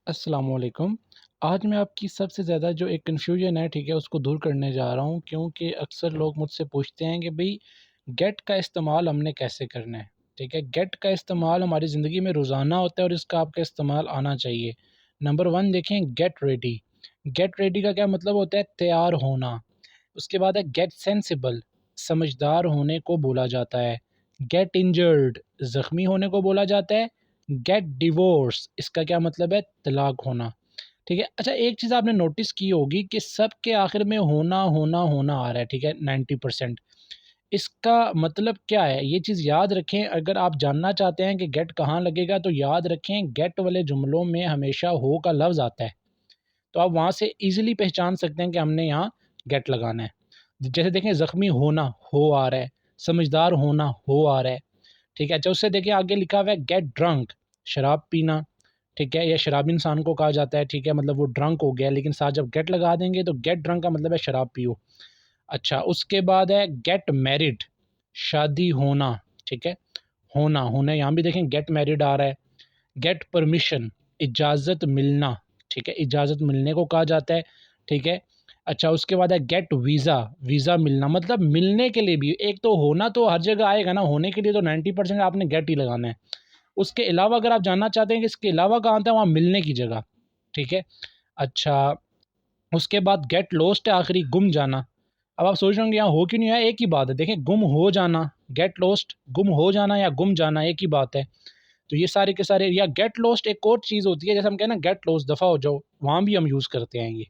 अस्सलामुअलैकुम। आज मैं आपकी सबसे ज़्यादा जो एक कन्फ्यूजन है, ठीक है, उसको दूर करने जा रहा हूँ, क्योंकि अक्सर लोग मुझसे पूछते हैं कि भई गेट का इस्तेमाल हमने कैसे करना है, ठीक है? गेट का इस्तेमाल हमारी ज़िंदगी में रोज़ाना होता है और इसका आपका इस्तेमाल आना चाहिए। नंबर 1 देखें, गेट रेडी। गेट रेडी का क्या मतलब होता है? तैयार होना। उसके बाद है गेट सेंसिबल, समझदार होने को बोला जाता है। गेट इंजर्ड, ज़ख्मी होने को बोला जाता है। गेट डिवोर्स, इसका क्या मतलब है? तलाक होना। ठीक है? अच्छा, एक चीज़ आपने नोटिस की होगी कि सबके आखिर में होना, होना, होना आ रहा है, ठीक है? 90%। इसका मतलब क्या है? ये चीज़ याद रखें, अगर आप जानना चाहते हैं कि गेट कहाँ लगेगा तो याद रखें, गेट वाले जुमलों में हमेशा हो का लफ्ज़ आता है। तो आप वहाँ से ईज़िली पहचान सकते हैं कि हमने यहाँ गेट लगाना है। जैसे देखें, ज़ख्मी होना, हो आ रहा है, समझदार होना, हो आ रहा है, ठीक है? अच्छा, उससे देखिए आगे लिखा हुआ है गेट ड्रंक, शराब पीना, ठीक है? या शराबी इंसान को कहा जाता है, ठीक है? मतलब वो ड्रंक हो गया, लेकिन साथ जब गेट लगा देंगे तो गेट ड्रंक का मतलब है शराब पियो। अच्छा, उसके बाद है गेट मैरिड, शादी होना, ठीक है? होना, होना यहाँ भी देखें गेट मैरिड आ रहा है। गेट परमिशन, इजाज़त मिलना, ठीक है? इजाज़त मिलने को कहा जाता है, ठीक है? अच्छा, उसके बाद है गेट वीज़ा, वीज़ा मिलना, मतलब मिलने के लिए भी एक तो होना तो हर जगह आएगा ना, होने के लिए तो 90% आपने गेट ही लगाना है। उसके अलावा अगर आप जानना चाहते हैं कि इसके अलावा कहाँ आता है, वहाँ मिलने की जगह, ठीक है? अच्छा, उसके बाद गेट लॉस्ट है आखिरी, गुम जाना। अब आप सोच रहे होंगे यहाँ हो क्यों नहीं आया, एक ही बात है। देखें, गुम हो जाना, गेट लॉस्ट, गुम हो जाना या गुम जाना एक ही बात है। तो ये सारे के सारे, या गेट लॉस्ट एक और चीज़ होती है, जैसे हम कहें ना गेट लॉस्ट, दफ़ा हो जाओ, वहाँ भी हम यूज़ करते हैं ये।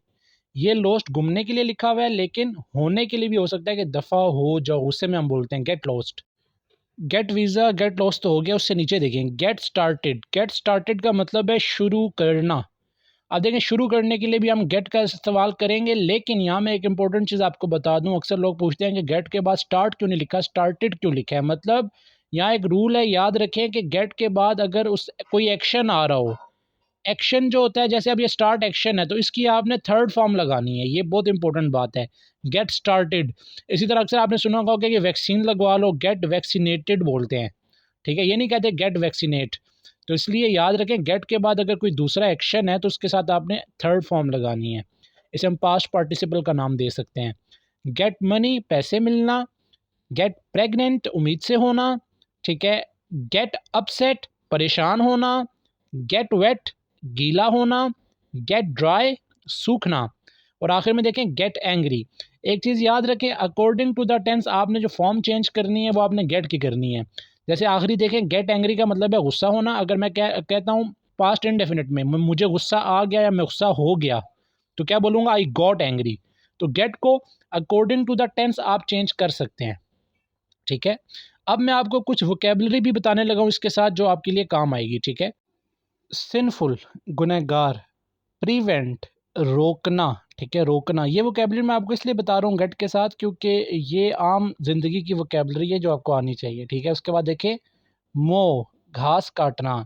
ये लॉस्ट घूमने के लिए लिखा हुआ है, लेकिन होने के लिए भी हो सकता है कि दफ़ा हो जाओ, उससे में हम बोलते हैं get lost. Gate visa, get lost तो हो गया, उससे नीचे देखें गेट स्टार्टेड। गेट स्टार्टेड का मतलब है शुरू करना। अब देखें, शुरू करने के लिए भी हम गेट का इस्तेमाल करेंगे, लेकिन यहाँ मैं एक इंपॉर्टेंट चीज़ आपको बता दूँ, अक्सर लोग पूछते हैं कि गेट के बाद स्टार्ट क्यों नहीं लिखा, स्टार्टेड क्यों लिखा है? मतलब यहाँ एक रूल है, याद रखें कि गेट के बाद अगर उस कोई एक्शन आ रहा हो, एक्शन जो होता है, जैसे अब ये स्टार्ट एक्शन है तो इसकी आपने थर्ड फॉर्म लगानी है, ये बहुत इंपॉर्टेंट बात है। Get started. इसी तरह अक्सर आपने सुना होगा कि वैक्सीन लगवा लो, गेट वैक्सीनेटेड बोलते हैं, ठीक है? ये नहीं कहते गेट वैक्सीनेट। तो इसलिए याद रखें, गेट के बाद अगर कोई दूसरा एक्शन है तो उसके साथ आपने थर्ड फॉर्म लगानी है। इसे हम पास्ट पार्टिसिपल का नाम दे सकते हैं। गेट मनी, पैसे मिलना। गेट प्रेग्नेंट, उम्मीद से होना, ठीक है? गेट अपसेट, परेशान होना। गेट वेट, गीला होना। गेट ड्राई, सूखना। और आखिर में देखें गेट एंग्री। एक चीज़ याद रखें, अकॉर्डिंग टू द टेंस आपने जो फॉर्म चेंज करनी है वो आपने गेट की करनी है। जैसे आखिरी देखें, गेट एंग्री का मतलब है गुस्सा होना। अगर मैं कहता हूँ पास्ट इंडेफिनिट में, मुझे गुस्सा आ गया या मैं गुस्सा हो गया, तो क्या बोलूँगा? I got angry. तो गेट को अकॉर्डिंग टू द टेंस आप चेंज कर सकते हैं, ठीक है? अब मैं आपको कुछ वोकैबुलरी भी बताने लगा हूँ इसके साथ, जो आपके लिए काम आएगी, ठीक है? सिनफुल, गुनहगार। प्रिवेंट, रोकना, ठीक है? रोकना। ये वोकैबुलरी मैं आपको इसलिए बता रहा हूँ गेट के साथ, क्योंकि ये आम ज़िंदगी की वोकैबुलरी है जो आपको आनी चाहिए, ठीक है? उसके बाद देखिए, मोह, घास काटना।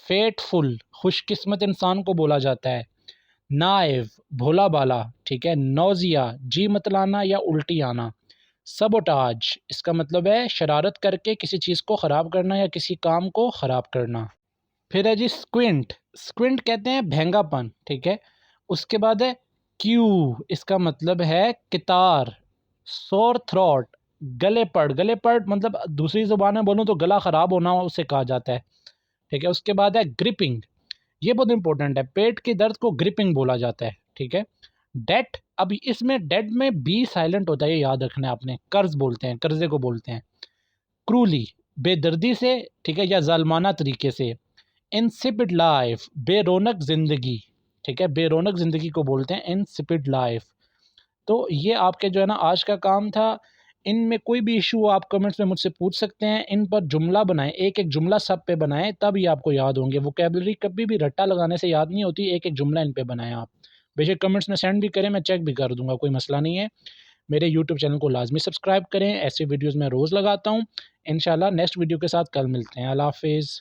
फेटफुल, खुशकिस्मत इंसान को बोला जाता है। नाइव, भोला भाला, ठीक है? नौजिया, जी मतलाना या उल्टी आना। सबोटाज, इसका मतलब है शरारत करके किसी चीज़ को ख़राब करना या किसी काम को ख़राब करना। फिर है जी स्क्विंट। स्क्विंट कहते हैं भेंगापन, ठीक है? उसके बाद है क्यू, इसका मतलब है कितार। सोर थ्रोट, गले पड़। गले पड़ मतलब दूसरी ज़ुबान में बोलूँ तो गला ख़राब होना उसे कहा जाता है, ठीक है? उसके बाद है ग्रिपिंग। ये बहुत इंपॉर्टेंट है, पेट के दर्द को ग्रिपिंग बोला जाता है, ठीक है? डेट, अब इसमें डेट में बी साइलेंट होता है, ये याद रखना है आपने। कर्ज बोलते हैं, कर्जे को बोलते हैं। क्रूली, बेदर्दी से, ठीक है, या जालमाना तरीके से। इंसिपिड लाइफ, बेरोनक ज़िंदगी, ठीक है? बेरोनक ज़िंदगी को बोलते हैं इंसिपिड लाइफ। तो ये आपके जो है ना आज का काम था। इनमें कोई भी इशू हो आप कमेंट्स में मुझसे पूछ सकते हैं। इन पर जुमला बनाएं, एक एक जुमला सब पे बनाएं, तब ये आपको याद होंगे। वोकैबुलरी कभी भी रट्टा लगाने से याद नहीं होती, एक एक जुमला इन पे बनाएं आप। बेशक कमेंट्स में सेंड भी करें, मैं चेक भी कर दूंगा, कोई मसला नहीं है। मेरे यूट्यूब चैनल को लाजमी सब्सक्राइब करें, ऐसे वीडियोज़ मैं रोज़ लगाता हूँ। इंशाल्लाह नेक्स्ट वीडियो के साथ कल मिलते हैं। अल्लाह हाफिज़।